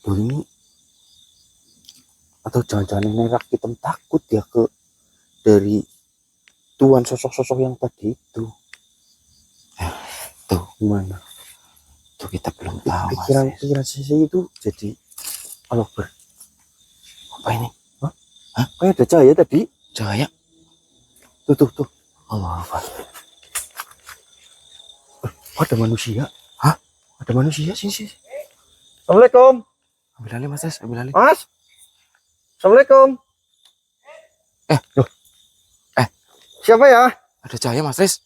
Aduh, ini atau jangan-jangan ini rakyat takut ya dari tuan sosok-sosok yang tadi itu. Tuh gimana? Tuh kita belum tahu. Pikiran saya itu jadi Allah apa ini? Hah? Kayak ada cahaya tadi. Cahaya. Tuh. Allah apa? Ada manusia. Hah? Ada manusia sini. Assalamualaikum. Ambil alih Mas, ambil alih. Mas. Assalamualaikum. Loh. Siapa ya? Ada cahaya Mas Riz.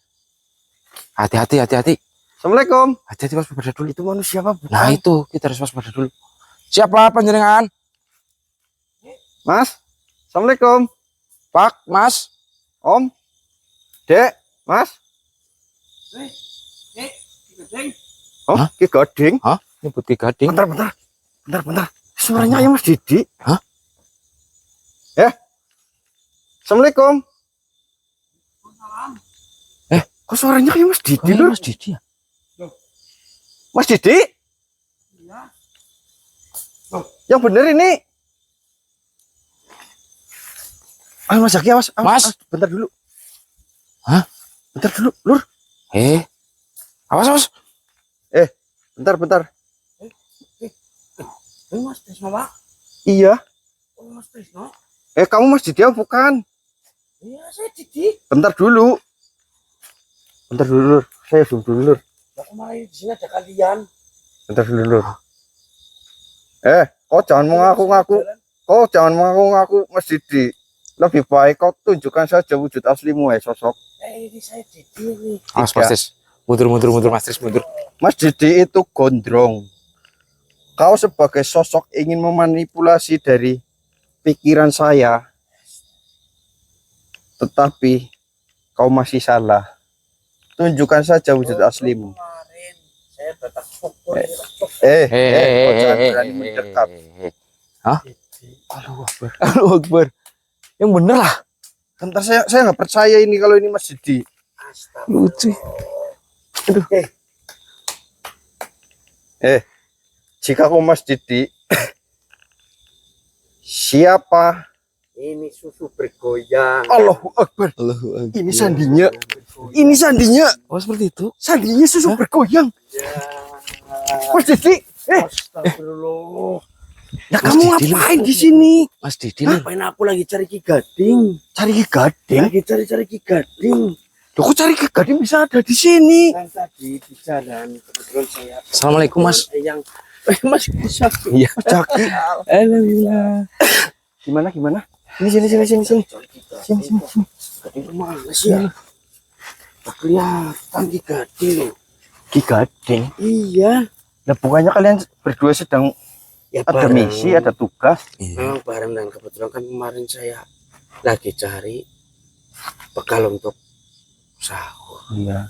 Hati-hati. Assalamualaikum. Hati-hati waspada dulu. Itu manusia apa bukan? Nah itu kita harus waspada dulu. Siapa panjenengan? Mas. Assalamualaikum. Pak, Mas. Om. Dek, Mas. Oh, Ki Gading. Hah? Nyebut Ki Gading. Bentar. Suaranya yang Mas Didi. Hah? Ya. Assalamualaikum. Kok suaranya kayak Mas Didi loh? Mas Didi ya? Mas Didi? Iya. Yang bener ini. Mas Zaki, awas. Bentar dulu. Hah? Bentar dulu, Lur. Awas. Bentar. Mas Trisno, Pak? Iya. Oh, Mas Trisno. Kamu Mas Didi bukan? Iya, saya Didi. Bentar dulu, Lur. Saya zoom dulu, Lur. Kemarin di sini ada kalian. Bentar dulu, Lur. Kau jangan mengaku-ngaku Mas Didi. Lebih baik kau tunjukkan saja wujud aslimu, sosok. Ini saya Didi ini. Mas Tris. Mundur, Mas Tris, mundur. Mas Didi itu gondrong. Kau sebagai sosok ingin memanipulasi dari pikiran saya. Tetapi kau masih salah. Tunjukkan saja wujud aslimu. Saya tetap syukur. Kau jangan berani mendekat. Hah? Allahu Akbar. Yang bener lah. Bentar, saya nggak percaya ini kalau ini Mas Didi. Lucu. Aduh. Jika kau Mas Didi, siapa? Ini susu bergoyang. Allahu Akbar. Ini sandinya. Oh seperti itu. Sandinya susu bergoyang. Ya. Mas Didi. Astagfirullah. Nah, kamu ngapain di sini? Mas Didi, ngapain aku lagi cari Ki Gading? Lagi cari Ki Gading. Loh, kok cari Ki Gading bisa ada di sini? Kan tadi di jalan kebetulan saya. Assalamualaikum Mas. Mas Zaki. Iya. Zaki. Alhamdulillah. Gimana? Sini. Gading kemana sih ya? Tak kelihatan Ki Gading loh. Ki Gading? Iya. Nah, bukannya kalian berdua sedang ada misi, ada tugas? Memang bareng, dan kebetulan kan kemarin saya lagi cari bekal untuk sahur. Iya.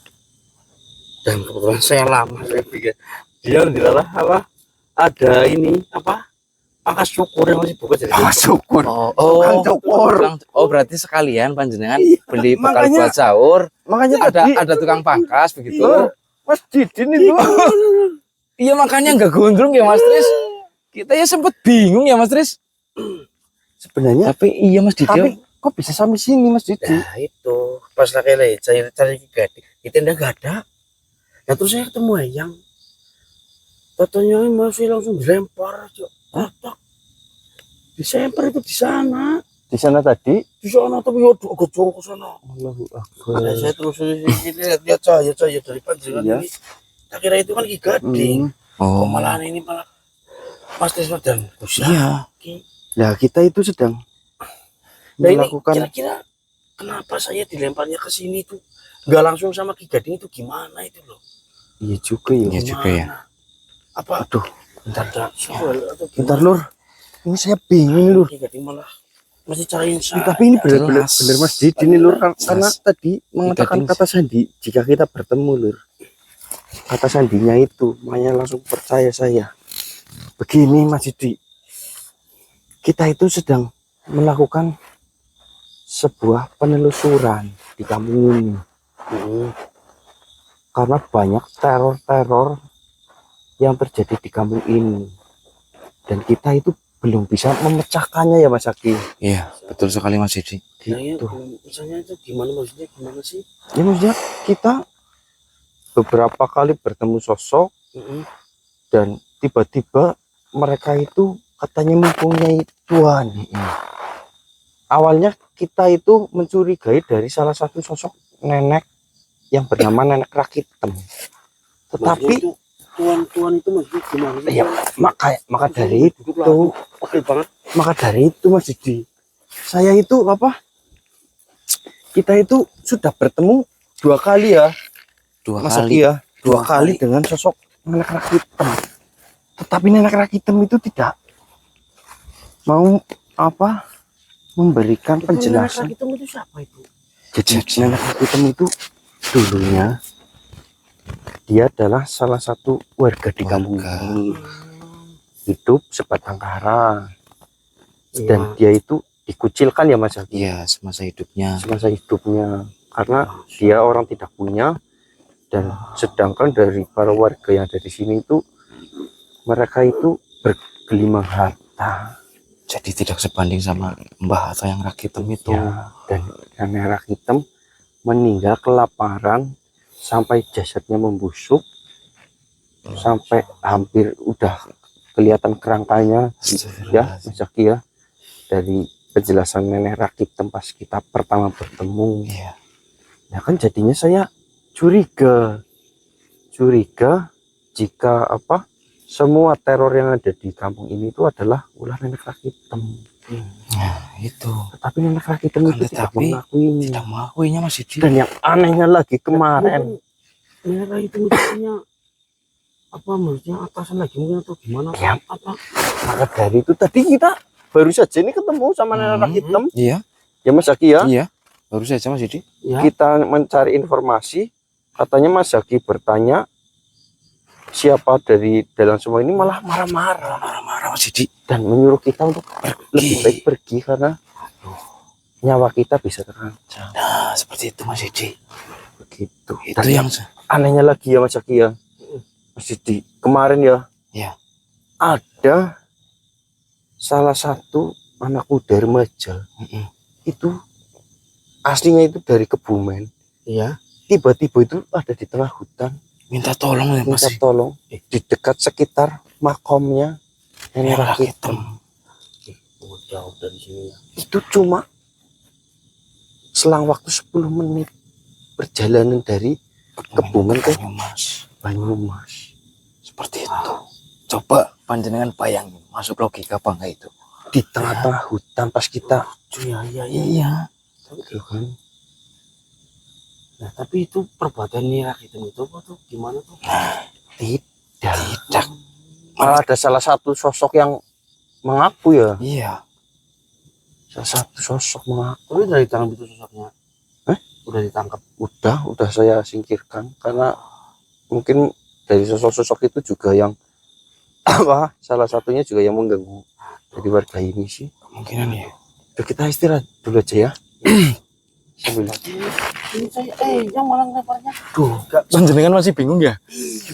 Dan kebetulan saya lama saya pikir dia dilalah apa? Ada ini apa? Pangkas syukur yang masih buka jadi. Syukur. Oh, berarti sekalian panjenengan beli bekal buat sahur. Makanya ada tukang pangkas begitu. Mas Didi itu. Iya, makanya nggak gondrong ya Mas Tris. Kita ya sempet bingung ya Mas Tris. Sebenarnya. Tapi iya Mas Didi. Tapi kok bisa sampai sini Mas Didi? Nah itu pas lagi cari Ki Gading, itu nggak ada. Nah terus saya ketemu Eyang. Totonya masih langsung dilempar aja. Disempar itu di sana. Di sana tadi? Di sana, tapi aduh agak jauh ke sana. Allahu Akbar. Nah, saya terus lihat cahaya dari panjangan ini. Tak kira itu kan Ki Gading. Malahan ini malah Mas Trisno dan Gus. Iya. Nah, kita itu sedang melakukan. Kira-kira kenapa saya dilemparnya ke sini tuh? Nggak langsung sama Ki Gading itu gimana itu loh? Iya juga ya. Apa? Aduh, bentar Lur. Ini saya bingung Lur. Ki Gading malah masih cariin saya. Tapi ini benar Mas Didi nih Lur, karena tadi mengatakan kata sandi jika kita bertemu Lur. Kata sandinya itu, makanya langsung percaya saya. Begini Mas Didi, kita itu sedang melakukan sebuah penelusuran di kampung ini. Karena banyak teror yang terjadi di kampung ini. dan kita itu belum bisa memecahkannya ya Mas Aki. Iya, betul sekali Mas Didi. Gitu. Misalnya itu gimana, maksudnya gimana sih? Ya maksudnya kita beberapa kali bertemu sosok dan tiba-tiba mereka itu katanya mempunyai Tuhan. Awalnya kita itu mencurigai dari salah satu sosok nenek yang bernama Nenek Rakitem. Tetapi Tuhan itu maksudnya gimana sih? ya maka dari itu Oke banget. maka dari itu Mas Didi, saya itu apa? Kita itu sudah bertemu 2 kali ya. Dua kali Dengan sosok Nenek Rakitem. Tetapi Nenek Rakitem itu tidak mau apa memberikan penjelasan. Nenek Rakitem itu siapa itu? Jadi Nenek Rakitem itu dulunya dia adalah salah satu warga di kampung ini, hidup sebatang kara, dan dia itu dikucilkan ya Mas Aki. Iya, semasa hidupnya. Karena dia orang tidak punya, dan sedangkan dari para warga yang ada di sini itu mereka itu bergelimang harta. Jadi tidak sebanding sama Mbah atau yang Rakitem itu. Ya, dan Nenek Rakitem meninggal kelaparan sampai jasadnya membusuk, sampai hampir udah kelihatan kerangkanya ya Mas Aki ya, dari penjelasan Nenek Rakitem pas kita pertama bertemu. Iya. Nah kan jadinya saya curiga jika apa semua teror yang ada di kampung ini itu adalah ulah Nenek Rakitem. Nah, itu. Tetapi Nenek Rakitem itu tidak mengakuinya. Tidak mengakuinya Mas Didi. Dan yang anehnya lagi kemarin, Nenek Rakitem itu punya apa, maksudnya atasan lagi mungkin atau gimana? Ya. Apa? maka dari itu tadi kita baru saja ini ketemu sama Nenek Rakitem. Iya. Ya Mas Aki ya. Iya. Baru saja Mas Didi. Ya. Kita mencari informasi, katanya Mas Aki bertanya siapa dari dalam semua ini, malah marah-marah Mas Didi. dan menyuruh kita untuk lebih baik pergi karena nyawa kita bisa terancam. Nah, seperti itu Mas Didi. Begitu. Itu Dan yang anehnya lagi ya Mas Aki ya, Mas Didi, kemarin ya, ya. ada salah satu anak muda remaja itu aslinya itu dari Kebumen. Iya. Tiba-tiba itu ada di tengah hutan, Minta tolong ya Mas. minta tolong di dekat sekitar makomnya Nenek Rakitem. Jauh dari sini. Itu cuma selang waktu 10 menit perjalanan dari Kebumen ke Mas. Banyumas. Seperti itu. Coba panjenengan bayangin, masuk logika apa enggak itu? Di tengah-tengah hutan pas kita Iya. gitu kan. Nah, tapi itu perbuatan Nenek Rakitem itu apa tuh? Gimana tuh? Tidak. Malah ada salah satu sosok yang mengaku ya. Iya. Salah satu sosok mengaku. Tapi udah ditangkap itu sosoknya. Udah ditangkap. Udah saya singkirkan karena mungkin dari sosok-sosok itu juga yang apa, salah satunya juga yang mengganggu dari warga ini sih. Kemungkinan ya. Udah, kita istirahat dulu aja ya. Sambil Ini saya yang malah leparnya. tuh Panjenengan masih bingung ya?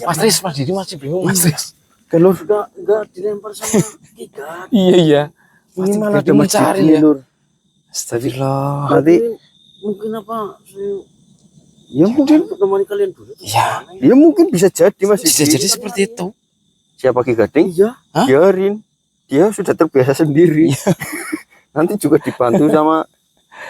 Mas Didi masih bingung Mas Tris. kalau Enggak dilempar sama ikan. Iya. ini malah Didi ada mencari masjid ya. Lur. Astagfirullah. Nanti Mungkin apa? ya mungkin Menemani kalian dulu. Iya. ya mungkin bisa jadi Mas Bisa Didi. jadi seperti itu. Siapa Ki Gading? Iya. Hah? Biarin, dia sudah terbiasa sendiri. Nanti juga dibantu sama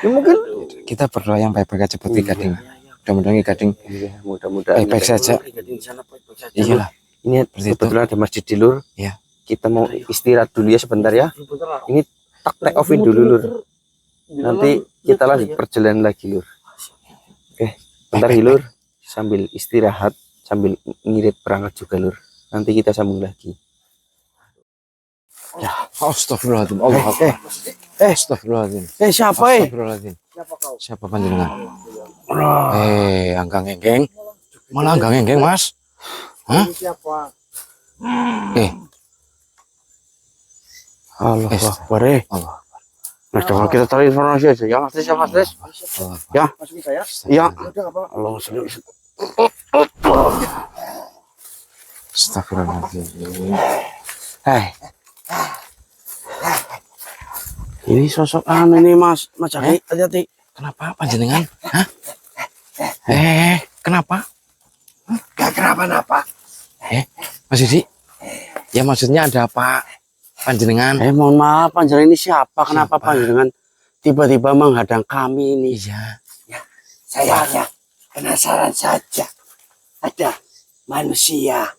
ya mungkin Kita berdoa yang baik-baik aja buat Ki Gading. Mudah-mudahan Ki Gading ya, mudah-mudahan baik-baik saja. Di sana baik-baik saja. Iyalah. ini Seperti itu. kebetulan ada masjid di Lur. Iya. Kita mau istirahat dulu ya sebentar ya. Sebentar lah. Ini take offin dulu Lur. Nanti kita lanjut perjalanan lagi Lur. Oke, bentar ya, Lur. Sambil istirahat, sambil ngirit perangkat juga Lur. Nanti kita sambung lagi. Ya, astagfirullahaladzim. Allah Akbar. Astagfirullahaladzim. Siapa Astagfirullahaladzim. Siapa kau? Siapa panjenengan? Anggang Enggeng. Malah Anggang Enggeng, Mas. Hah? Siapa? Allah Akbar. Allah. Nah, coba kita cari informasi aja ya Mas Tis, ya Mas Tis. Allah. Ya, Masukin saya? iya. Udah apa? Allah selalu. Astagfirullahaladzim. Ini sosok anu ini Mas Jaki, hati-hati. Kenapa panjenengan? Hah? Kenapa? Gak kenapa-napa. Mas Didi? Ya maksudnya ada apa? Panjenengan? Mohon maaf, panjenengan ini siapa? Kenapa Siapa? panjenengan tiba-tiba menghadang kami ini? Iya. Saya hanya penasaran saja. Ada manusia.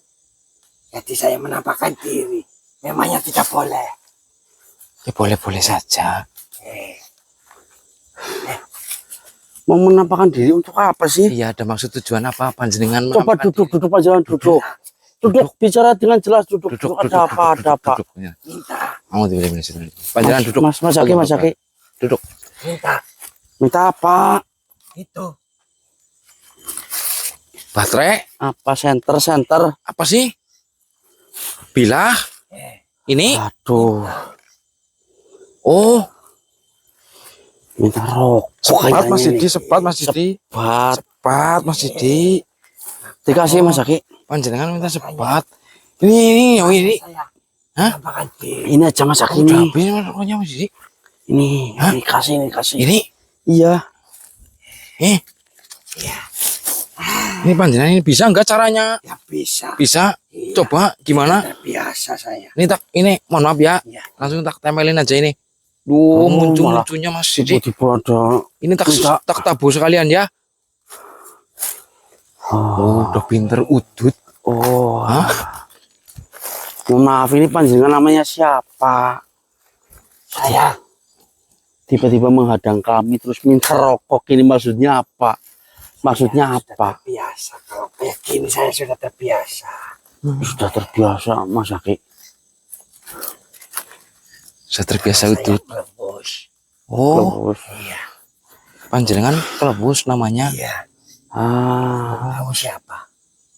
Jadi saya menampakkan diri. Memangnya tidak boleh. Ya boleh-boleh saja. Mau menampakkan diri untuk apa sih? Iya, ada maksud tujuan apa panjenengan? Coba menampakkan duduk panjenengan duduk. Duduk, bicara dengan jelas duduk. diri? Ada apa? Duduk. Ya. Minta. Mau dibeli panjenengan duduk. Mas Jaki. Duduk. Minta apa? Itu. Baterai? Apa senter? Apa sih? Bilah? Ini? Aduh, Oh, minta rokok. sepat kayaknya Mas ini. Didi, sepat Mas Didi. Sepat. Sepat Mas Didi. Dikasih Mas Jaki. Panjenengan minta sepat. Ini. Saya Hah? menampakkan diri. Ini aja Mas Jaki Udah ini. habis rokoknya Mas Didi. Ini kasih. Ini? Iya. Ini panjenengan ini bisa enggak caranya? Ya bisa. Bisa? Iya. Coba gimana? Biasa saya. Ini mohon maaf ya. Iya. Langsung tak tempelin aja ini. Oh, Muncul-munculnya Mas Didi. Tiba-tiba ada. Ini tak tabuh sekalian ya. Oh, udah pinter udut. Oh. Hah? Mohon maaf, ini panjenengan namanya siapa? Saya Tiba-tiba menghadang kami terus minta rokok, ini maksudnya apa? Maksudnya apa? terbiasa. Kalau kayak gini saya sudah terbiasa. Sudah terbiasa Mas Jaki. Saya terbiasa Saya udut. Bos. Oh, Terus. panjenengan kelebus namanya. Iya. Ah, Kamu siapa?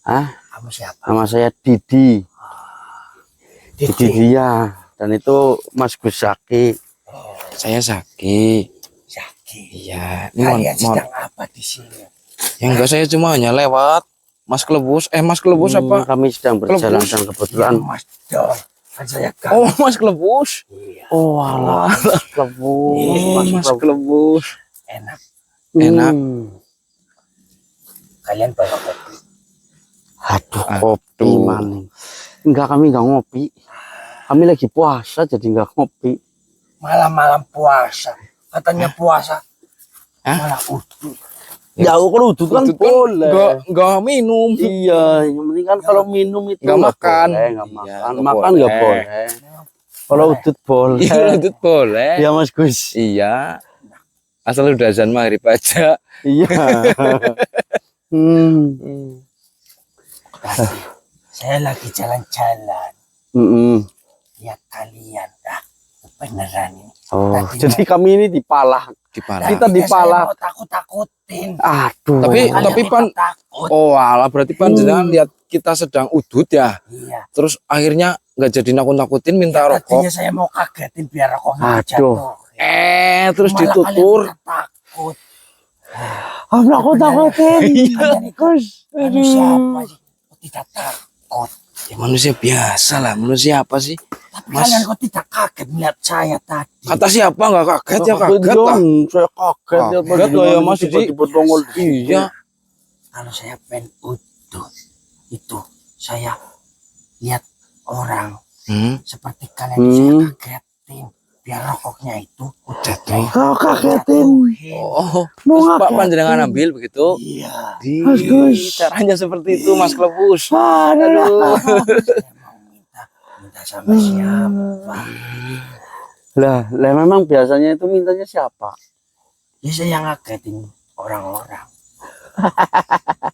ah, Kamu siapa? nama saya Didi. Didi Didi. dia. Dan itu Mas Gus Jaki. Saya Zaki. Zaki. Iya, ini mohon, Kalian sedang apa di sini? ya enggak, saya cuma hanya lewat. Mas Kelebus apa? Kami sedang berjalan Kelebus. dan kebetulan. Mas Dol. Kan saya Oh, Mas Kelebus. Iya. Oh, alah, Kelebus. Oh, Mas Kelebus. Enak. enak. Kalian bawa kopi. Aduh, kopi maning. Enggak, kami enggak ngopi. Kami lagi puasa jadi enggak ngopi. Malam-malam puasa. Katanya puasa. Hah? Malah udut. Ya, kalau udut kan Udut boleh. enggak minum. Iya, yang penting kan kalau minum itu Nggak makan. boleh, nggak Iya, makan. nggak Makan nggak boleh. Kalau udut boleh. Iya, udut boleh. Iya Mas Gus. Iya. Asal udah azan maghrib aja. Iya. Tadi saya lagi jalan-jalan. Lihat kalian. Beneran ini. Oh, Tadinya- jadi kami ini dipalah. Dipala. Kita Tadinya dipalak. saya mau takut-takutin. Aduh. Tapi- Kalian pan- ikut takut. Oh, alah berarti panjenengan lihat kita sedang udut ya. Iya. Terus akhirnya nggak jadi nakut-nakutin minta rokok. Tadinya saya mau kagetin biar rokoknya Aduh. jatuh. Terus Malah ditutur. kalian takut. Aku takutin. Kalian itu manusia apa sih? Kok tidak takut? Ya, manusia biasa lah. Manusia apa sih? Tapi Mas. kalian kok tidak kaget melihat saya tadi? Kata siapa nggak kaget ya Kaget kaget lah. Saya kaget ya Kaget loh ya, Mas. tiba-tiba nongol. Iya. Kalau saya pengen udut, itu saya lihat orang seperti kalian saya kagetin. Biar rokoknya itu udah tuh. Kau kagetin. Oh, Mau terus Pak ngagetin. panjenengan ambil begitu. Iya. Mas Gus. Caranya seperti itu Mas Klebus. Aduh. Saya mau minta sama siapa? Lah memang biasanya itu mintanya siapa? Ya saya ngagetin orang-orang.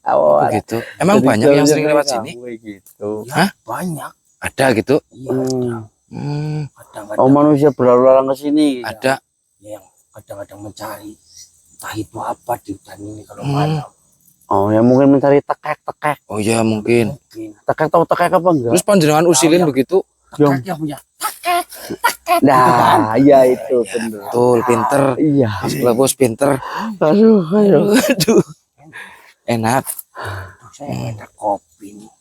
Oh, Begitu. Emang jadi banyak yang sering jalan-jalan lewat sini? kamu gitu. Ya, Hah? banyak. Ada gitu. Iya. Kadang-kadang Oh, manusia berlalu lalang ke sini. Ada. yang kadang-kadang mencari entah itu apa di hutan ini kalau malam. Oh, ya mungkin mencari tekek. Oh ya mungkin. Mungkin Tekek tahu tekek apa enggak? Terus panjenengan usilin Tahu, ya. begitu. tekek yang punya Nah, iya itu benar. Betul, pinter. Iya. Mas Klebus pinter. Aduh. Aduh. Enak. tuh, saya nggak ada kopi nih.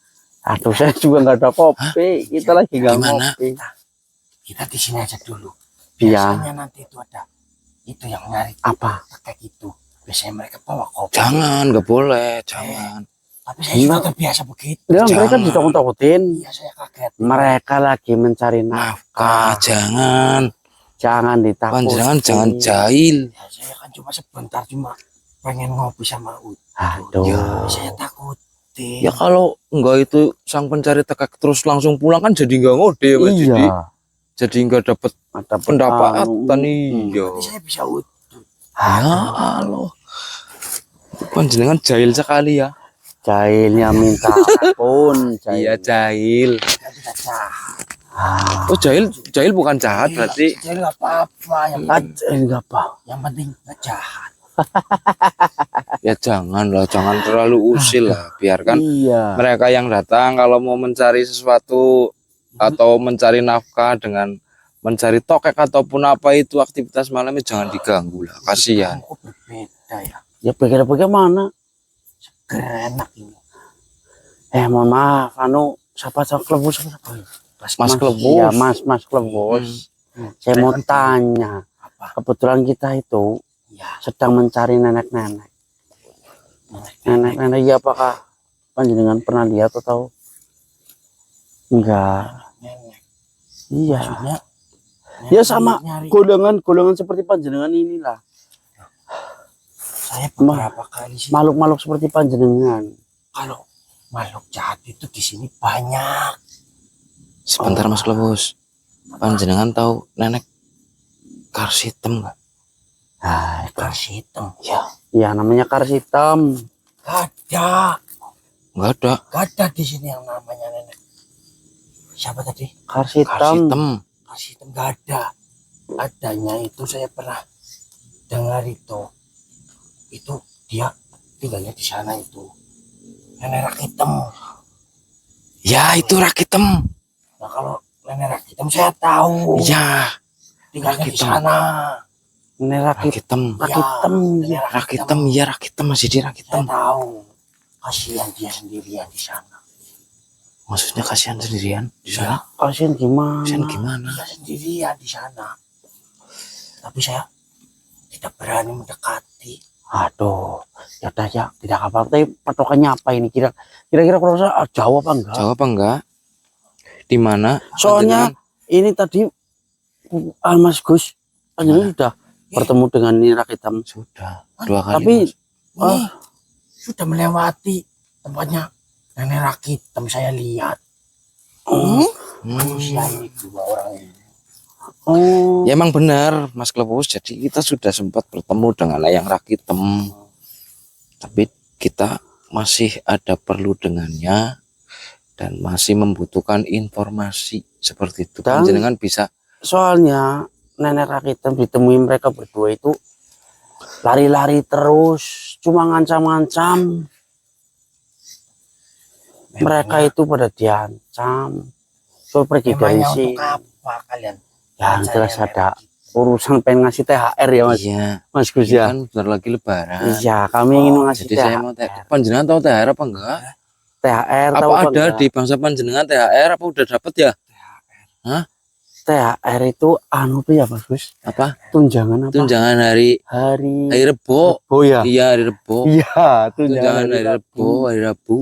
Aduh, saya juga nggak ada kopi. Kita lagi nggak Gimana? ngopi. Kita di sini aja dulu. Iya. Biasanya nanti itu ada itu yang nyari Apa? kayak gitu. Biasanya mereka bawa kopi. Jangan, nggak boleh, jangan. Tapi saya sudah terbiasa begitu. Ya, mereka Jangan. ditakut-takutin. Iya, saya kaget. Mereka lagi mencari Nafkah, nafkah. jangan. Jangan ditakutin. Panjenengan jangan jahil. Ya, saya kan cuma sebentar cuma pengen ngopi sama Ud. Aduh. Ya. Saya takutin. Ya kalau enggak itu sang pencari tekek terus langsung pulang kan jadi nggak ngode ya Mas Didi. Iya. Jadi nggak dapat Ada pendapatan iya. Nanti saya bisa Ud. Ya Allah. Panjenengan jahil sekali ya. Jahilnya minta ampun. Iya jahil. Kita tidak jahat. Oh jahil bukan jahat berarti. Jadi nggak apa-apa. Enggak apa. Yang penting nggak jahat. Ya jangan lah, jangan terlalu usil lah. Biarkan Iya. mereka yang datang kalau mau mencari sesuatu atau mencari nafkah dengan mencari tokek ataupun apa itu aktivitas malamnya jangan diganggu lah. Kasihan. Kok berbeda ya. Ya bagaimana? Enak ini. Mohon maaf, siapa Klebus? Mas Klebus. Iya, Mas Klebus. Saya mau tanya, Apa? kebetulan kita itu Ya. sedang mencari nenek-nenek. Nenek-nenek, ya apakah panjenengan pernah lihat atau enggak? Nenek. Iya. Maksudnya. Ya sama nyari. golongan seperti panjenengan inilah. Saya beberapa kali sih. Makhluk-makhluk seperti panjenengan. Kalau makhluk jahat itu di sini banyak. Sebentar Mas Klebus. Panjenengan tahu nenek kars hitam nggak? Ah, Kars hitam. ya namanya kars hitam. Gak ada. Nggak ada. Gak ada di sini yang namanya nenek. Siapa tadi? Kars Kars hitam. hitam. Kars hitam gak ada. Adanya itu saya pernah dengar itu. Itu dia tinggalnya di sana itu. Nenek rak hitam. Ya itu rak hitam. Nah kalau nenek rak hitam saya tahu. Ya Tinggalnya rak di hitam. sana. Ini rak hitam. rak Ya, hitam. nenek Rak hitam ya rak hitam masih di rak Saya hitam. tahu. Kasihan dia sendirian di sana. Maksudnya kasihan sendirian di sana. Kasihan gimana? Kasihan gimana? Dia sendirian di sana. Tapi saya tidak berani mendekati. Aduh, ya udah ya, tidak apa-apa. Tapi patokannya apa ini? Kira-kira kalau saya jawab apa enggak? Jawab apa enggak? Di mana? Soalnya ini tadi Mas Gus, panjenengan sudah bertemu dengan ini rak hitam. Sudah 2 kali. Tapi Mas. Ini sudah melewati tempatnya nenek rak hitam saya lihat. Manusia ini 2 orang ini. oh, Ya emang benar Mas Klebus. Jadi kita sudah sempat bertemu dengan yang rak hitam. Tapi kita masih ada perlu dengannya dan masih membutuhkan informasi seperti itu. Dan- Panjenengan bisa soalnya nenek rak hitam ditemui mereka berdua itu lari-lari terus, cuma ngancam-ngancam. Mereka itu pada diancam. So pergi dari Memangnya sini. untuk apa kalian? Ya jelas ada urusan pengen ngasih THR ya Mas. iya, Mas Gus iya ya. kan bentar lagi lebaran. Iya, kami ingin ngasih Jadi saya mau panjenengan tahu THR apa enggak? THR Apa tahu ada enggak? di bangsa panjenengan THR apa udah dapat ya? THR itu anu tuh ya Mas Gus. Apa? Tunjangan apa? Tunjangan hari Hari Rebo. Oh ya. Iya, hari Rebo. Iya, Tunjangan hari Rebo, hari Rabu.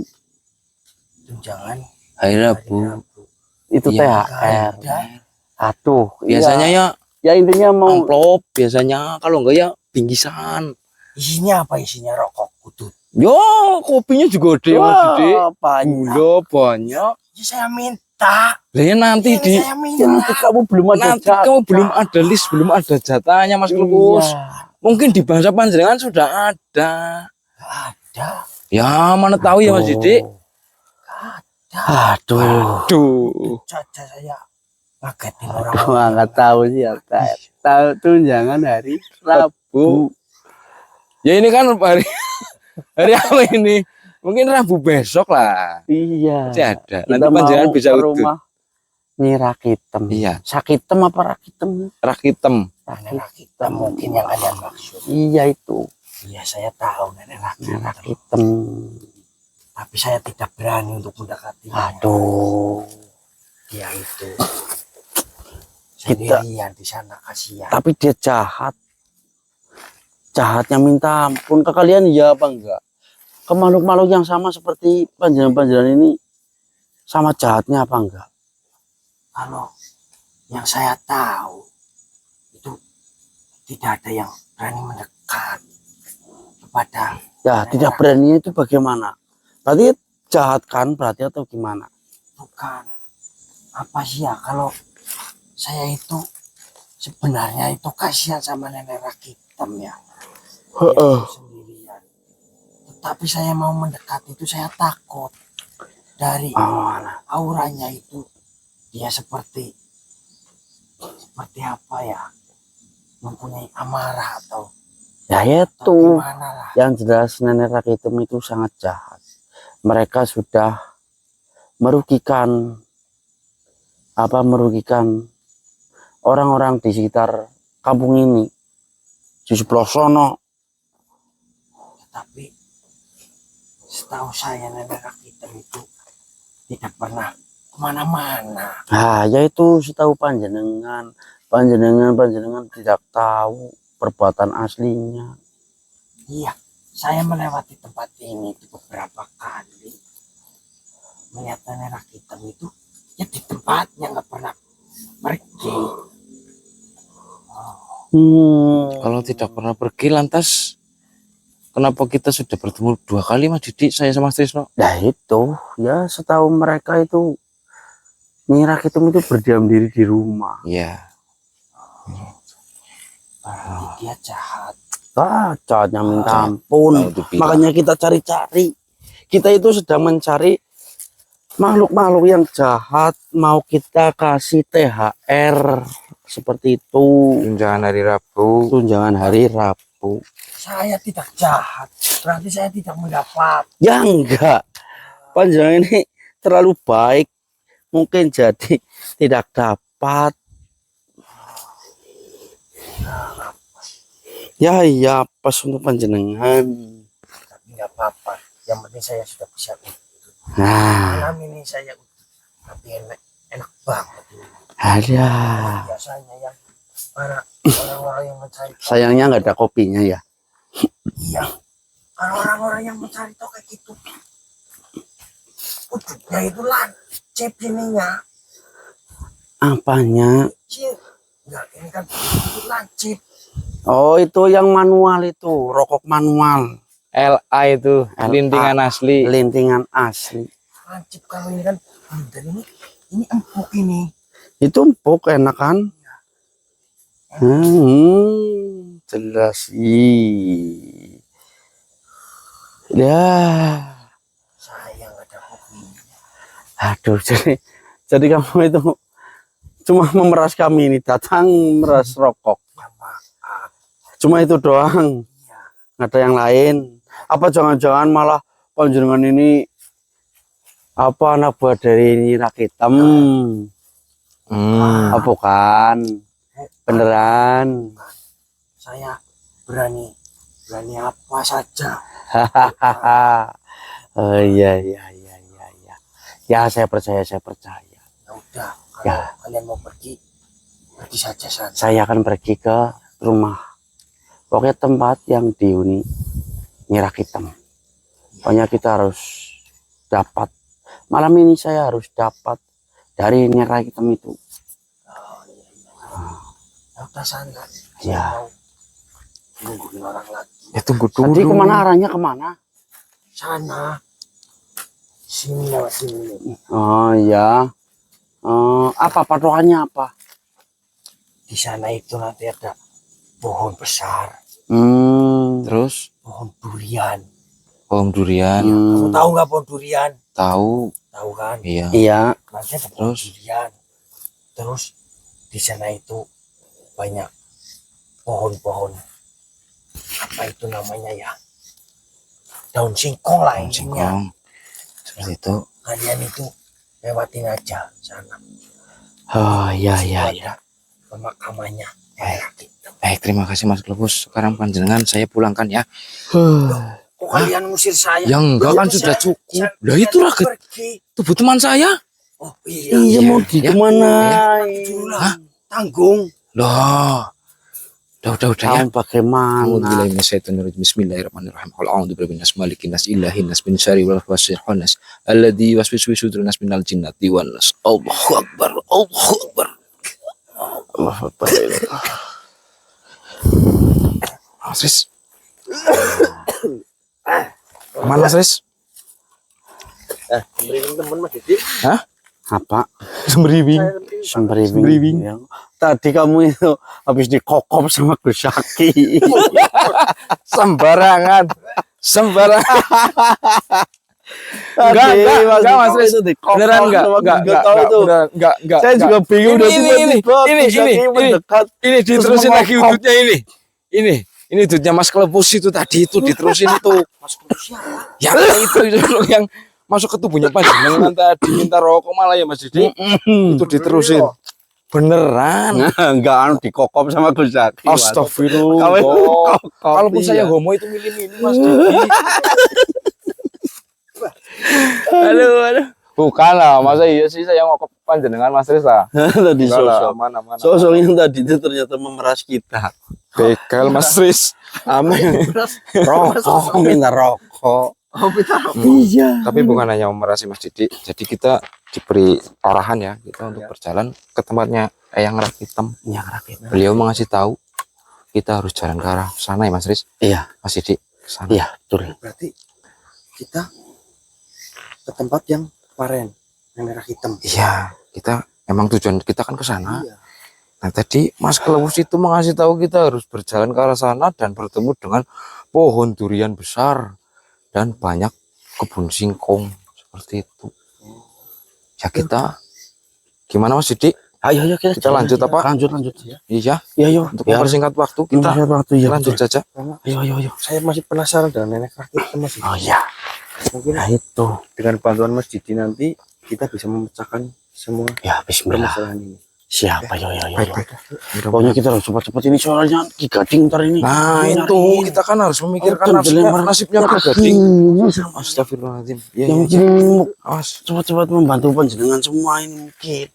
Tunjangan Hari Rabu. Itu Iya, THR. ada. Aduh, Biasanya iya. ya Ya intinya mau amplop, biasanya kalau enggak ya bingkisan. Isinya apa? Isinya rokok kudut. Yo, kopinya juga ada Mas Dede. banyak. Gula banyak. Ya saya minta. Lah ya nanti Ini di saya Ya, minta. nanti kamu belum ada nanti kamu belum ada list, belum ada jatahnya Mas Klebus. Iya. Mungkin di bangsa panjenengan sudah ada. Ada. Ya, mana tahu ya Mas Dede. Aduh. Duh. Caca saya ngagetin orang. Wah, nggak tahu sih ya. Tahu tunjangan hari Rabu. Ya ini kan hari hari apa ini? Mungkin Rabu besok lah. Iya. Masih ada. Kita Nanti panjenengan mau bisa ke udut. rumah Nyi Rakitem. Iya, Sakitem apa Rakitem? rak hitam. Nenek Rakitem mungkin yang kalian maksud. Iya itu. Iya saya tahu nenek Nyi Rakitem. Rakitem. Tapi saya tidak berani untuk mendekati. Aduh. Dia itu Sendirian di sana, kasihan. Tapi dia jahat. Jahatnya minta ampun. Ke kalian ya apa enggak? Ke makhluk-makhluk yang sama seperti panjenengan-panjenengan ini sama jahatnya apa enggak? Kalau yang saya tahu itu tidak ada yang berani mendekat kepada. Ya, tidak berani itu bagaimana? Berarti jahat kan berarti atau gimana? Bukan. Apa sih ya, kalau saya itu sebenarnya itu kasihan sama nenek Rakitem ya. Dia sendirian. Tetapi saya mau mendekat itu saya takut. Dari auranya itu dia seperti apa ya? Mempunyai amarah atau Ya itu. gimana lah. Yang jelas nenek Rakitem itu sangat jahat. Mereka sudah merugikan orang-orang di sekitar kampung ini. Di sebelah sono. Tapi setahu saya nenek Rakitem itu tidak pernah kemana-mana. Nah, yaitu setahu panjenengan tidak tahu perbuatan aslinya. Iya, saya melewati tempat ini beberapa kali. Melihat nenek Rakitem itu ya di tempatnya, nggak pernah pergi. Kalau tidak pernah pergi, lantas kenapa kita sudah bertemu 2 kali, Mas Didi, saya sama Trisno? Nah itu, ya setahu mereka itu Nyi Rakitem itu berdiam diri di rumah. Iya. Berarti dia jahat. Jahatnya minta ampun. Naudzubillah. Makanya kita cari-cari. Kita itu sedang mencari makhluk-makhluk yang jahat. Mau kita kasih THR seperti itu. Tunjangan hari Rabu. Tunjangan hari Rabu. Saya tidak jahat, berarti saya tidak mendapat. Ya enggak. Panjenengan ini terlalu baik. Mungkin jadi tidak dapat. Ya iya pas untuk panjenengan. Tapi nggak apa-apa, yang penting saya sudah bisa utuh. Nah, Malam ini saya utuh, tapi enak banget ini. ada. Biasanya yang para orang-orang yang mencari toko, Sayangnya nggak ada kopinya ya. iya, kalau orang-orang yang mencari toko kayak gitu, ututnya itu lancip ininya, Apanya? kecil. Enggak, ini kan itu lancip. Oh itu yang manual itu, rokok manual, LA itu, LA. lintingan asli. lintingan asli. Lancip kalau ini kan, dan ini empuk ini. Itu empuk enak kan? Jelas sih. Ya, Saya nggak ada kopinya. aduh jadi kamu itu cuma memeras kami ini, datang meras rokok. Ya maaf. Cuma itu doang, nggak ada yang lain. Apa jangan-jangan malah panjenengan ini apa anak buah dari Nyi Rakitem? Oh, bukan, beneran. Saya berani apa saja. Hahaha. Oh iya. Ya saya percaya. Ya udah, kalau Ya. kalian mau pergi saja sana. Saya akan pergi ke rumah. Pokoknya tempat yang dihuni Nyi Rakitem. Pokoknya kita harus dapat. Malam ini saya harus dapat dari Nyi Rakitem itu. Ya udah sana. Ya. Saya mau nungguin orang lagi. Ya tunggu Nanti dulu. kemana arahnya kemana? Sana. Sini lewat sini. Oh ya. Apa patokannya apa? Di sana itu nanti ada pohon besar, Terus pohon durian. pohon durian. Kamu tahu nggak pohon durian? Tahu. Tahu kan? Iya. Iya. Nanti ada pohon Terus? durian. Terus di sana itu banyak pohon-pohon. Apa itu namanya ya? Daun singkong lah Pohon intinya. singkong. Seperti itu. Kalian itu lewatin aja sana. Oh iya. Ada pemakamannya. Baik, terima kasih Mas Globus. Sekarang panjenengan saya pulangkan ya. Kok kalian ngusir saya? Ya enggak kan Itu sudah saya- cukup. saya- Lah itu saya Rakit. pergi. Tubuh teman saya. Oh iya. Iya mau di Ya. kemana? Dulu lah. Hah? tanggung. Loh. Udah ya. Kamu bagaimana? Bismillahirrahmanirrahim. Qul a'udzu birabbin nas, malikin nas, ilahin nas, min syarri waswasil khannas, alladzi yuwaswisu fi sudurin nas minal jinnati wan nas. Allahu akbar. Allahu akbar. Allahu Akbar. Mas Riz. Mana Mas Riz? Berikan teman Mas Didi. Hah? Apa? Sembriwing. Sembriwing. Ya. Tadi kamu itu habis dikokop sama Gus Syaki. Sembarangan. Enggak Mas Riz. Beneran enggak. Enggak. Saya juga bingung udah Ini diterusin lagi udutnya ini. Ini udutnya Mas Klepus itu tadi itu diterusin itu. Mas Klepus siapa? Yang itu yang masuk ke tubuhnya panjenengan tadi minta rokok malah ya Mas Didi. Itu diterusin. Beneran. Enggak dikokop sama Gus Syaki. Astagfirullah. Kalaupun saya homo itu milih-milih Mas Didi. Aduh. Bukan lah, masa iya sih saya mau ke panjenengan Mas Riz lah. Tadi sosok. Mana. Sosok yang tadi itu ternyata memeras kita. Begal Mas Riz. Amin. Rokok, minta rokok. Iya. Tapi bukan hanya memerasi Mas Didi. Jadi kita diberi arahan ya, kita untuk berjalan ke tempatnya Eyang Rakitem. Beliau mengasih tahu kita harus jalan ke arah sana ya Mas Riz. Iya. Mas Didi ke sana. Iya, betul. Berarti kita ke tempat yang Paren, yang merah hitam. Iya, kita emang tujuan kita kan ke sana. Iya. Nah tadi Mas Kelewus itu mengasih tahu kita harus berjalan ke arah sana dan bertemu dengan pohon durian besar dan banyak kebun singkong seperti itu. Ya kita gimana Mas Didi? Ayo Kita lanjut apa? Lanjut. Iya. Iya. Untuk mempersingkat waktu kita lanjut saja. Ayo. Saya masih penasaran dengan nenek rakit Mas. Oh iya. Mungkin Nah itu. dengan bantuan Mas Didi nanti kita bisa memecahkan semua Ya Bismillah. permasalahan ini. Siap, ayo. Baik. Pokoknya kita harus cepat-cepat ini soalnya Ki Gading ntar ini. Nah itu kita kan harus memikirkan nasibnya Ki Gading. Astagfirullahaladzim. Ya mungkin Awas. cepat-cepat membantu panjenengan semua ini mungkin.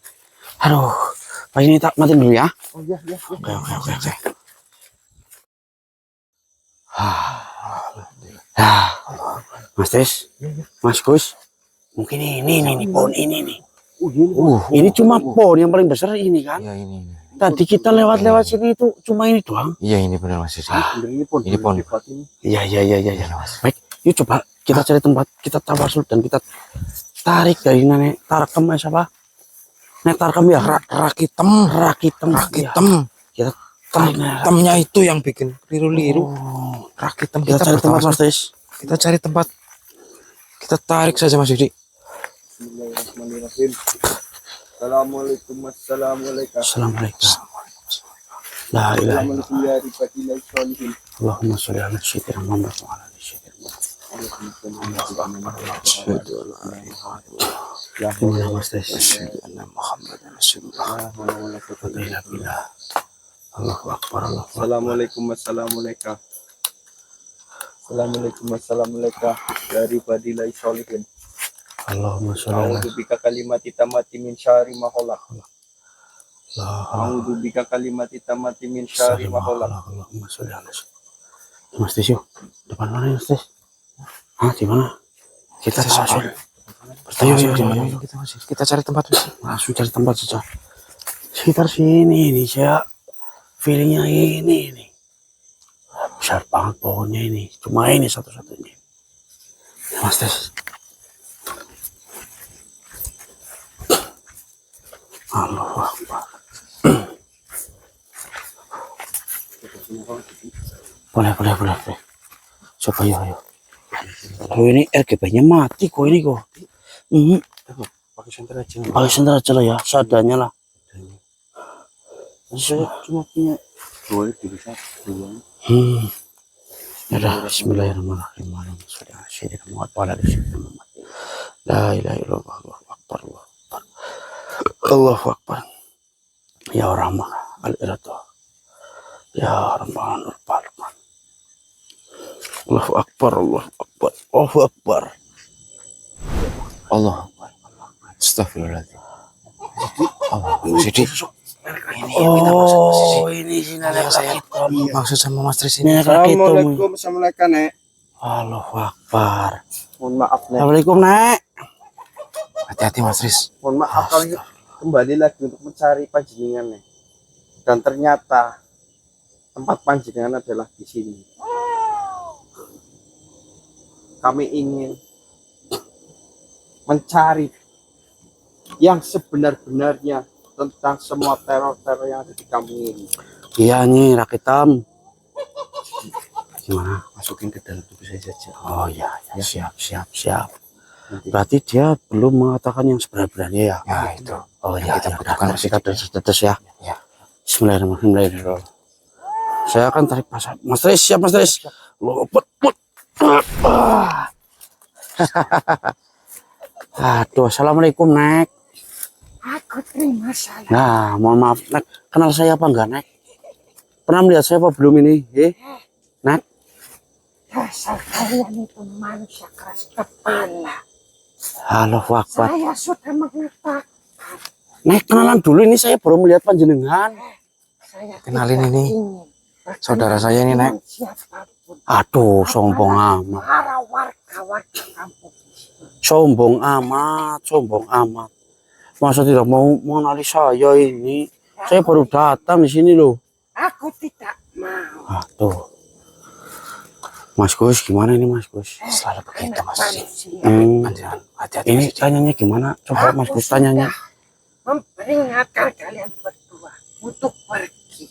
Aduh, Pak ini tak matiin dulu ya. Oh iya. Oke. Mas Tes, Mas Gus, mungkin ini pohon ini nih. Ini cuma pohon yang paling besar ini kan. Iya ini. Tadi kita lewat sini itu cuma ini doang. Iya ini benar Mas Didi. Ini pohon. Iya. Baik, yuk coba kita cari tempat, kita tawasul dan kita tarik dari nenek Tarkem siapa? Nenek Tarkem ya, Rakitem. Ya. Kita tarik Temnya itu yang bikin liru-liru. Rakitem kita cari tempat Mas Tes. Kita cari tempat. Kita tarik saja Mas Didi. Bismillahirrahmanirrahim. Assalamualaikum. La ilaha illallah. Assalamualaikum ya ibadillah sholihin. Allahumma sholli ala sayyidina Muhammad wa ala ali sayyidina Muhammad. Mas Tes. Muhammadan Rasulullah. Allahu Akbar. Assalamualaikum. Assalamualaikum dari ibadillah sholihin. Allahumma sholli ala A'udzu bika kalimati tamati min syarri ma khalaq. A'udzu bika kalimati tamati min syarri ma khalaq. Allahumma sholli ala Mas Tes yuk. Depan mana Mas Tes? Di mana? Kita tawasul. Ayo, kita cari tempat. Langsung cari tempat saja. Sekitar sini nih saya feelingnya ini nih. Besar banget pohonnya ini. Cuma ini satu-satunya. Mas Tes. Allahu Akbar. Boleh. Coba ayo. Ini RGB-nya mati kok ini kok. Pakai senter aja. Pakai senter aja lah ya, seadanya lah. Saya cuma punya dua bisa. Ya Bismillahirrahmanirrahim. La ilaha illallah. Allahu Akbar. Ya Rahman al-Iradu. Ya Rahman al-Rahman. Allahu Akbar. Allah. Astagfirullahaladzim. Allah. Mas Didi. Oh, ini si nenek saya hitam. maksud sama Mas Tris ini. Nenek hitam. Assalamualaikum, Nek. Allahu Akbar. Mohon maaf, Nek. Assalamualaikum, Nek. Hati-hati Mas Tris. Mohon maaf kami kembali lagi untuk mencari panjenengan, Nek. Dan ternyata tempat panjenengan adalah di sini. Kami ingin mencari yang sebenar-benarnya tentang semua teror-teror yang ada di kampung ini. Iya nih, Rak Hitam. Gimana? Masukin ke dalam tubuh saya saja. Oh iya, ya. Siap. Berarti dia belum mengatakan yang sebenarnya ya? Ya itu. Oh Yang iya, kita ya, butuhkan udah, masih kita tetes ya. Ya. Bismillahirrahmanirrahim. Saya akan tarik pasar. Mas Tris, siap Mas Tris. Lopet. Aduh, assalamualaikum, Nek. Aku terima salam. Nah, mohon maaf, Nek. Kenal saya apa enggak, Nek? Pernah melihat saya apa belum ini? Nek? Dasar kalian itu manusia keras kepala. Halo, Akbar. Saya sudah mengatakan. Nek, kenalan dulu ini saya baru melihat panjenengan. Saya Kenalin tidak ini. ingin Saudara saya ini, Nek. dengan siapapun. Aduh, sombong amat. Para warga-warga kampung. Sombong amat. Masa tidak mau mengenali saya ini? Saya baru datang di sini loh. Aku tidak mau. Aduh. Mas Gus, gimana ini Mas Gus? Selalu begitu Mas. Manusia. Panjenengan hati-hati. Ini Mas. tanyanya gimana? Coba Mas Gus tanyanya. Memperingatkan kalian berdua untuk pergi.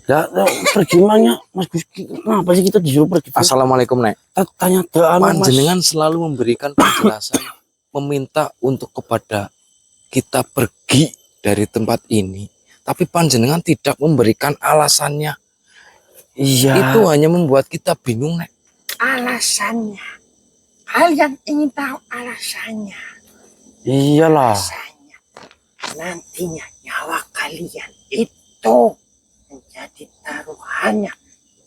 Ya, pergi mana Mas Gus? Kenapa sih kita disuruh pergi? Assalamualaikum, Nek. Tanya Mas. Panjenengan selalu memberikan penjelasan, meminta untuk kepada kita pergi dari tempat ini. Tapi panjenengan tidak memberikan alasannya. Iya. Itu hanya membuat kita bingung, Nek. Alasannya. Kalian ingin tahu alasannya. Iyalah. Alasannya. Nantinya nyawa kalian itu menjadi taruhannya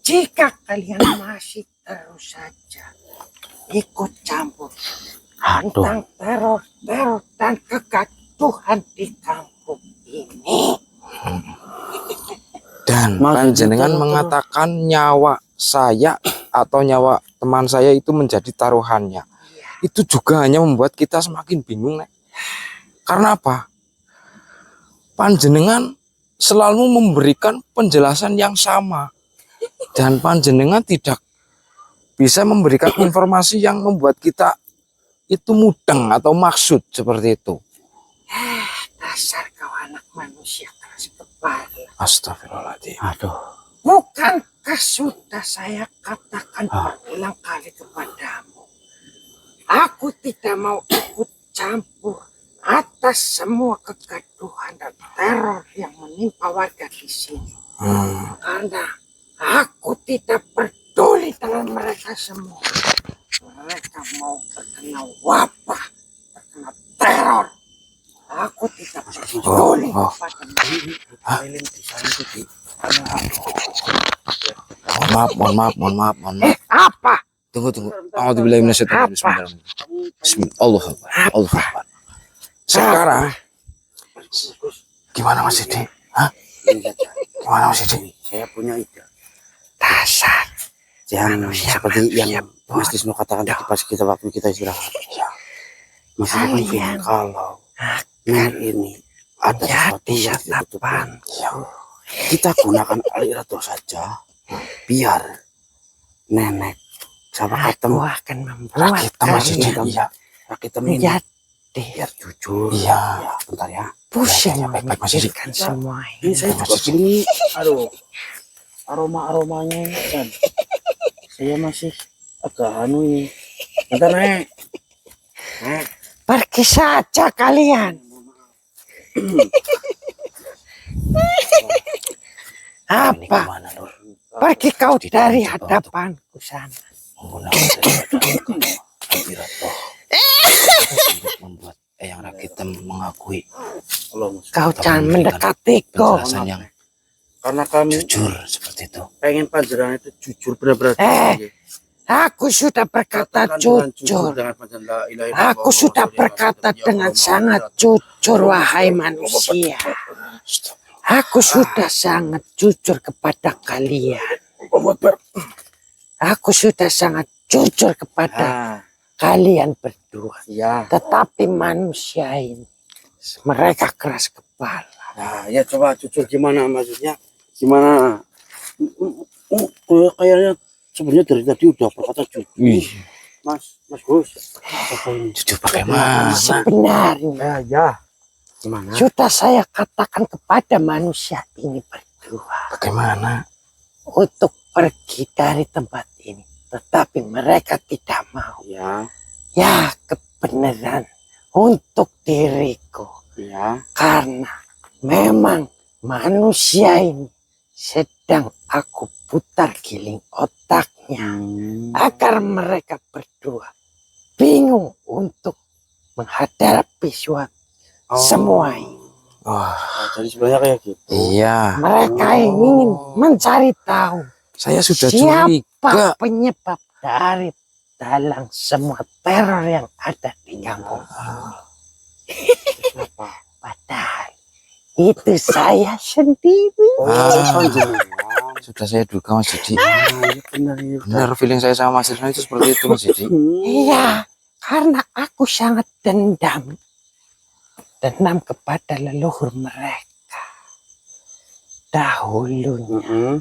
jika kalian masih terus saja ikut campur Aduh. tentang teror dan kegaduhan di kampung ini. Dan Maksud panjenengan itu- mengatakan nyawa saya atau nyawa teman saya itu menjadi taruhannya. Itu juga hanya membuat kita semakin bingung, Nek. Karena apa? Panjenengan selalu memberikan penjelasan yang sama. Dan panjenengan tidak bisa memberikan informasi yang membuat kita itu mudeng atau maksud seperti itu. Dasar kau anak manusia keras kepala. Astagfirullahaladzim. Aduh. Bukankah sudah saya katakan berulang kali kepadamu? Aku tidak mau ikut campur atas semua kegaduhan dan teror yang menimpa warga di sini. Karena aku tidak peduli dengan mereka semua. Mereka mau terkena wabah, terkena teror. Aku tidak peduli kepada mereka. Mohon maaf. Apa? Tunggu. A'udzubillahi minasyaitonir rajim. Bismillahirrahmanirrahim. Allahu Akbar. Sekarang gimana Mas Didi? Hah? Gimana Mas Didi? Saya punya ide. Dasar. Yang seperti yang Mas Tisno katakan tadi pas waktu kita istirahat. Mas Tisno kan bilang kalau nenek ini ada sesuatu yang ditutupkan. Kita gunakan aliran saja biar nenek sama ketemu Akan membuat Kita masih kalian Didi. kita ini menjadi biar jujur. Iya. Ya, bentar ya. pusing baik-baik, Mas Didi. memikirkan semua Ini ini. saya juga begini, aduh, aromanya kan. Saya masih agak anu ini. Bentar Nek. Pergi saja kalian. Ini Apa? gimana Nur? Pergi kau dari hadapanku sana. Menggunakan sesuatu aliran untuk membuat Eyang Rakitem mengakui. Kau jangan mendekatiku. Penjelasan yang Karena kami jujur seperti itu. pengen panjenengan itu jujur benar-benar. Aku sudah berkata jujur. Aku sudah berkata dengan sangat jujur, wahai manusia. Aku sudah sangat jujur kepada kalian. Aku sudah sangat jujur kepada kalian berdua. Ya. Tetapi manusia ini, mereka keras kepala. Nah, ya coba jujur gimana maksudnya? Gimana? Kayaknya sebenarnya dari tadi udah berkata jujur. Mas Gus. Jujur bagaimana? Sebenarnya Ya. Gimana? sudah saya katakan kepada manusia ini berdua Bagaimana? untuk pergi dari tempat ini, tetapi mereka tidak mau. Ya. Ya, kebenaran untuk diriku, Ya. karena memang manusia ini sedang aku putar giling otaknya agar mereka berdua bingung untuk menghadapi suatu semua ini. Wah, Jadi sebenarnya kayak gitu. iya. Mereka ingin mencari tahu Saya sudah siapa curiga. penyebab dari dalam semua teror yang ada di kampung ini. Padahal itu saya sendiri. Sudah saya duga Mas Didi. Benar ya. Benar feeling saya sama Mas Rizwan itu seperti itu Mas Didi. Iya, karena aku sangat dendam kepada leluhur mereka. Dahulunya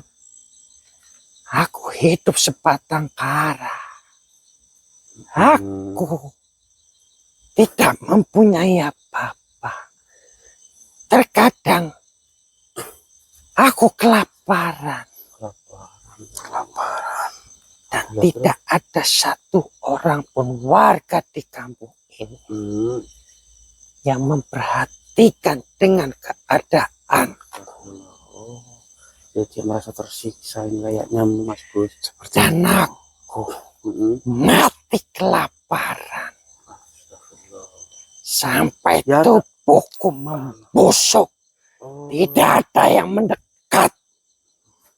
aku hidup sebatang kara. Aku tidak mempunyai apa-apa. Terkadang aku kelaparan. Dan tidak ada satu orang pun warga di kampung ini yang memperhatikan dengan keadaan. Jadi merasa tersiksa ini kayaknya Mas Gus. Dan aku mati kelaparan. Sampai Ya, tubuhku membusuk. Tidak ada yang mendekat.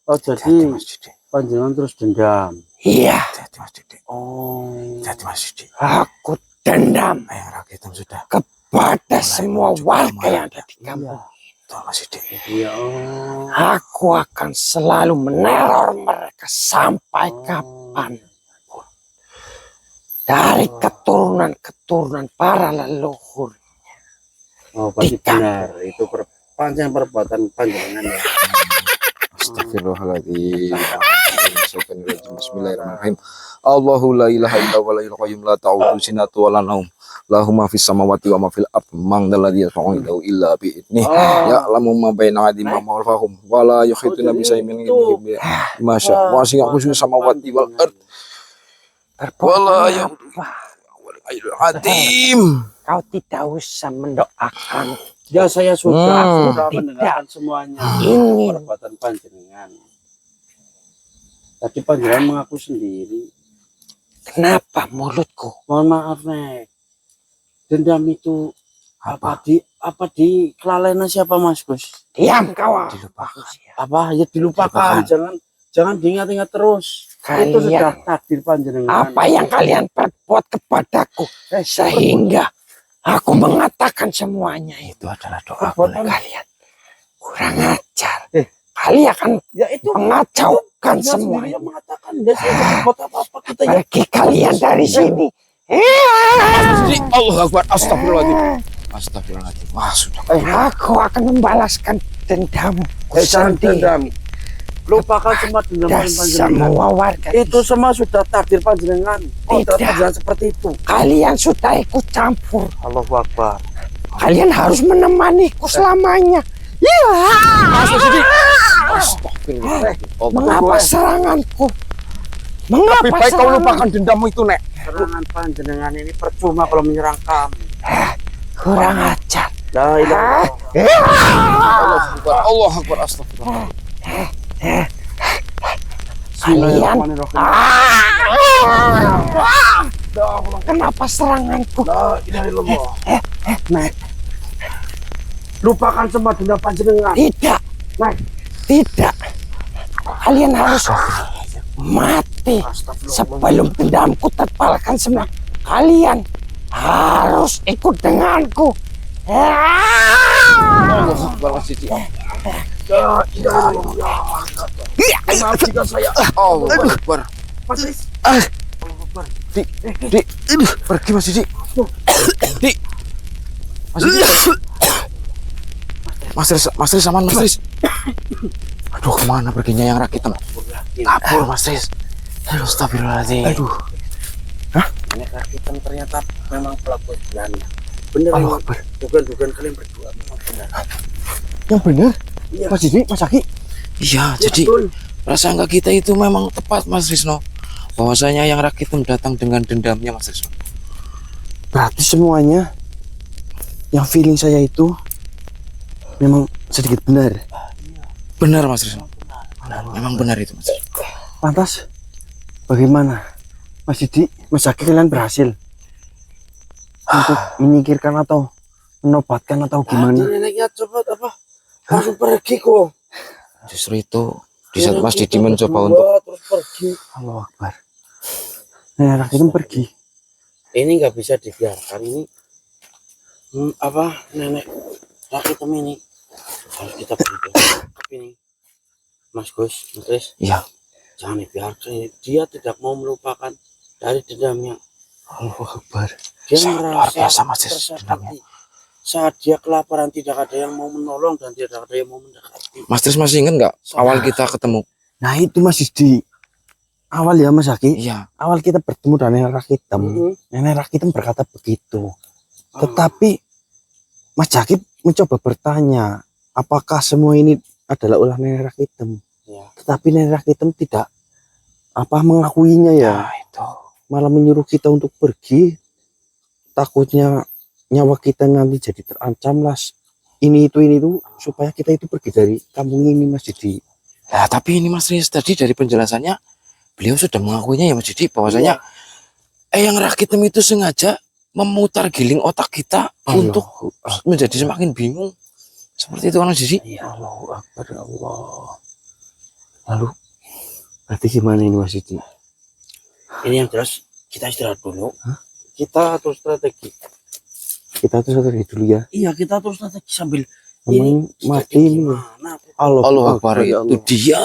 Oh jadi Mas Didi. panjangan terus dendam. Iya, Jadi Mas Didi. Oh. Jadi Mas Didi. aku dendam Ayang Rakitam sudah. kepada semua warga yang ada di kampung. Tuh Mas Didi. Iya. Aku akan selalu meneror mereka sampai kapan. Dari keturunan para leluhur. Oh berarti Tidak. benar itu panjang perbuatan panjangan ya. Astagfirullahaladzim. Bismillahirrahmanirrahim. Allahu la ilaha illa wa la ilaha qayyum la ta'udhu sinatu wa la naum. Lahu ma fis samawati wa ma fil ard. Man dalladhi yashfa'u indahu illa bi idnih. Ya'lamu ma baina aydihim wa ma khalfahum wa la yuhituna bi shay'in min ilmihi bima syaa. Wa wasi'a kursiyyuhu samawati wal ard. Wala yang adim. Kau tidak usah mendoakan. Ya saya sudah Tidak. mendengarkan semuanya. Ingin. Perbuatan panjenengan. Tadi panjenengan mengaku sendiri. Kenapa mulutku? Mohon maaf Nek. Dendam itu apa di kelalaian siapa Mas Gus? Diam kau. Apa ya dilupakan. Jangan diingat-ingat terus. Itu sudah takdir panjenengan. Apa yang kalian perbuat kepadaku sehingga aku mengatakan semuanya itu adalah doa kalian. Kurang ajar. Kalian akan mengacaukan semuanya. Mengatakan dia saya berbuat apa-apa kita ya. Pergi kalian dari sini. Allah Akbar. Astagfirullahaladzim. Astagfirullahaladzim. Wah sudah. Aku akan membalaskan dendamku Jangan sendiri. dendam. Lupakan semua dendam Dan panjenengan. semua warga Itu semua sudah takdir panjenengan. Oh, Tidak. panjenengan seperti itu. kalian sudah ikut campur. Allahu Akbar. Kalian harus menemaniku selamanya. Ya. Mengapa seranganku? Mengapa Lebih baik kau serangan? lupakan dendammu itu Nek. Serangan panjenengan ini percuma kalau menyerang kami. Kurang ajar. La ilaha illallah. Allah Akbar. Astagfirullah. Kalian Bismillahirrahmanirrahim. kenapa seranganku? La ilaha illallah. Nek. Lupakan semua dendam panjenengan. Tidak, tidak. Kalian harus mati sebelum dendamku terbalaskan semua. Kalian harus ikut denganku. Allah Akbar. Mas Didi. Maaf jika saya. Allahu Akbar. Mas Riz. Dik, pergi Mas Didi. Dik. Mas Didi. Mas Riz aman Mas Riz. Aduh, kemana perginya yang rakitan? Kabur Mas Riz. Astagfirullahaladzim. Aduh, Nenek Rakitan ternyata memang pelaku sebenarnya. Bener Allahu ini. Akbar. Dugaan kalian berdua memang benar. Yang benar, Iya. Mas Didi, Mas Aki. Iya, Ya, jadi betul. prasangka kita itu memang tepat Mas Risno. Bahwasanya yang rakitan datang dengan dendamnya Mas Risno. Berarti semuanya yang feeling saya itu memang sedikit benar. Benar Mas Risno. Memang benar itu Mas. Lantas, bagaimana Mas Didi, Mas Aki kalian berhasil untuk menyingkirkan atau menobatkan atau Tadi gimana? neneknya coba apa? Langsung pergi kok. Justru itu di saat Mas Didi Kita mencoba berdua untuk terus pergi. Allahu Akbar. Nah, Rakitan pergi. Ini nggak bisa dibiarkan ini. Nenek Rakitan ini harus kita beri. Tapi ini Mas Gus, Mas Riz, iya, jangan dibiarkan. Dia tidak mau melupakan dari dendamnya. Allahu Akbar. Dia Luar merasa biasa, Mas Riz, tersakiti. dendamnya. Saat dia kelaparan tidak ada yang mau menolong dan tidak ada yang mau mendekati. Mas Tris masih ingat nggak awal kita ketemu? Nah, itu Mas Didi. Awal ya Mas Aki. Iya, Awal kita bertemu dengan Nenek Rakitan. Mhm. Nenek Rakitan berkata begitu. Ah. Tetapi Mas Aki mencoba bertanya, apakah semua ini adalah ulah Nenek Rakitan? Ya. Tetapi Nenek Rakitan tidak mengakuinya ya. nah itu. Malah menyuruh kita untuk pergi. Takutnya nyawa kita nanti jadi terancam lah. Ini itu supaya kita itu pergi dari kampung ini Mas Didi. Nah, tapi ini Mas Riz tadi dari penjelasannya beliau sudah mengakuinya ya Mas Didi bahwasanya yang rakitem itu sengaja memutar giling otak kita untuk menjadi semakin bingung. Seperti itu kan Mas Didi? Allahu Akbar ya Allah. Lalu berarti gimana ini Mas Didi? Ini yang jelas kita istirahat dulu. Kita atur strategi. Kita tuh strategi dulu ya. Iya, kita atur strategi sambil Memang mati ini ya. Allahu Akbar ya itu dia.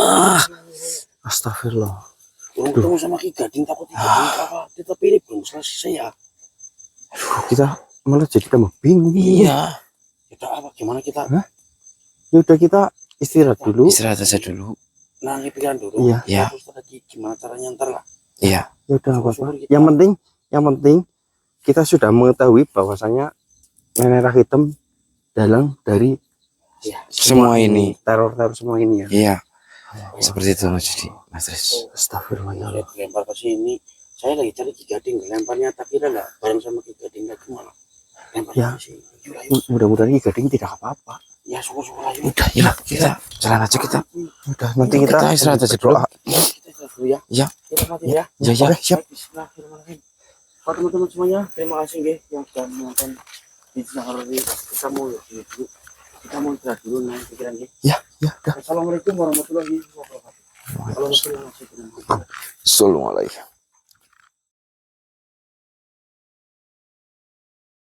Astagfirullah. Untung sama Ki Gading takut Ki Gading apa. Tetapi ini belum selesai ya. Kita malah jadi tambah bingung. Iya. Kita apa gimana kita Ya udah kita istirahat dulu. Istirahat saja dulu. nanti pikiran dulu. Iya. Iya. Atur strategi gimana caranya ntar lah. Iya. Ya udah nggak apa-apa. Syukur kita. Yang penting kita sudah mengetahui bahwasanya Nenek Rakitem dalang dari Semua ini. teror semua ini ya. Iya. Seperti itu Mas Didi. Mas Riz. Astagfirullah ya Saya Allah. dilempar ke sini. Saya lagi cari Ki Gading. Lemparnya tak kira lah bareng sama Ki Gading lagi malah. Lempar Ya. ke sini. Yuk, ayo. Mudah-mudahan Ki Gading tidak apa-apa. Ya syukur-syukur ayo. Udah ya kita jalan aja kita. Udah nanti Kita kita istirahat aja dulu. berdoa. Kita istirahat dulu ya. Iya. Kita mati ya. Ya ya. Oke, siap. Baik, bismillahirrahmanirrahim. Pak teman-teman semuanya, terima kasih nggih yang sudah menonton video hari kita mau dulu. Kita mau istirahat dulu nih pikiran nggih. Ya, ya udah. Assalamualaikum warahmatullahi wabarakatuh. Assalamualaikum warahmatullahi wabarakatuh. Assalamualaikum.